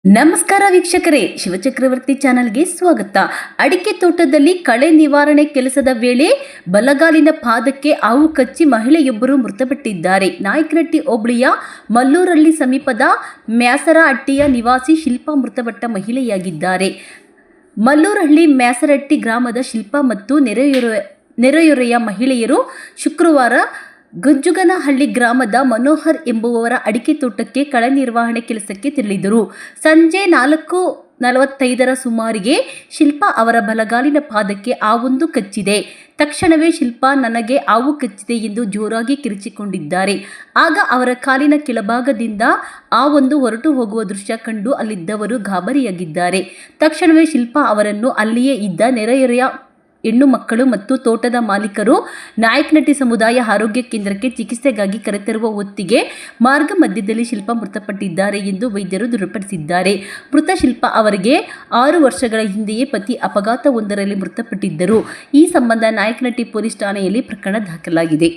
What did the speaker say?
ನಮಸ್ಕಾರ ವೀಕ್ಷಕರೇ, ಶಿವಚಕ್ರವರ್ತಿ ಚಾನಲ್ಗೆ ಸ್ವಾಗತ. ಅಡಿಕೆ ತೋಟದಲ್ಲಿ ಕಳೆ ನಿವಾರಣೆ ಕೆಲಸದ ವೇಳೆ ಬಲಗಾಲಿನ ಪಾದಕ್ಕೆ ಹಾವು ಕಚ್ಚಿ ಮಹಿಳೆಯೊಬ್ಬರು ಮೃತಪಟ್ಟಿದ್ದಾರೆ. ನಾಯಕನಹಟ್ಟಿ ಹೋಬಳಿಯ ಮಲ್ಲೂರಹಳ್ಳಿ ಸಮೀಪದ ಮ್ಯಾಸರಹಟ್ಟಿಯ ನಿವಾಸಿ ಶಿಲ್ಪಾ ಮೃತಪಟ್ಟ ಮಹಿಳೆಯಾಗಿದ್ದಾರೆ. ಮಲ್ಲೂರಹಳ್ಳಿ ಮ್ಯಾಸರಹಟ್ಟಿ ಗ್ರಾಮದ ಶಿಲ್ಪಾ ಮತ್ತು ನೆರೆಯೊರೆಯ ಮಹಿಳೆಯರು ಶುಕ್ರವಾರ ಗಂಜುಗನಹಳ್ಳಿ ಗ್ರಾಮದ ಮನೋಹರ್ ಎಂಬುವವರ ಅಡಿಕೆ ತೋಟಕ್ಕೆ ಕಳೆ ನಿರ್ವಹಣೆ ಕೆಲಸಕ್ಕೆ ತೆರಳಿದರು. ಸಂಜೆ 4:45 ಸುಮಾರಿಗೆ ಶಿಲ್ಪಾ ಅವರ ಬಲಗಾಲಿನ ಪಾದಕ್ಕೆ ಹಾವೊಂದು ಕಚ್ಚಿದೆ. ತಕ್ಷಣವೇ ಶಿಲ್ಪಾ ನನಗೆ ಹಾವು ಕಚ್ಚಿದೆ ಎಂದು ಜೋರಾಗಿ ಕಿರಿಚಿಕೊಂಡಿದ್ದಾರೆ. ಆಗ ಅವರ ಕಾಲಿನ ಕೆಳಭಾಗದಿಂದ ಹಾವೊಂದು ಹೊರಟು ಹೋಗುವ ದೃಶ್ಯ ಕಂಡು ಅಲ್ಲಿದ್ದವರು ಗಾಬರಿಯಾಗಿದ್ದಾರೆ. ತಕ್ಷಣವೇ ಶಿಲ್ಪಾ ಅವರನ್ನು ಅಲ್ಲಿಯೇ ಇದ್ದ ನೆರೆಯೊರೆಯ ಹೆಣ್ಣು ಮಕ್ಕಳು ಮತ್ತು ತೋಟದ ಮಾಲೀಕರು ನಾಯಕನಹಟ್ಟಿ ಸಮುದಾಯ ಆರೋಗ್ಯ ಕೇಂದ್ರಕ್ಕೆ ಚಿಕಿತ್ಸೆಗಾಗಿ ಕರೆತರುವ ಹೊತ್ತಿಗೆ ಮಾರ್ಗ ಮಧ್ಯದಲ್ಲಿ ಶಿಲ್ಪಾ ಮೃತಪಟ್ಟಿದ್ದಾರೆ ಎಂದು ವೈದ್ಯರು ದೃಢಪಡಿಸಿದ್ದಾರೆ. ಮೃತ ಶಿಲ್ಪಾ ಅವರಿಗೆ 6 ವರ್ಷಗಳ ಹಿಂದೆಯೇ ಪತಿ ಅಪಘಾತವೊಂದರಲ್ಲಿ ಮೃತಪಟ್ಟಿದ್ದರು. ಈ ಸಂಬಂಧ ನಾಯಕನಹಟ್ಟಿ ಪೊಲೀಸ್ ಠಾಣೆಯಲ್ಲಿ ಪ್ರಕರಣ ದಾಖಲಾಗಿದೆ.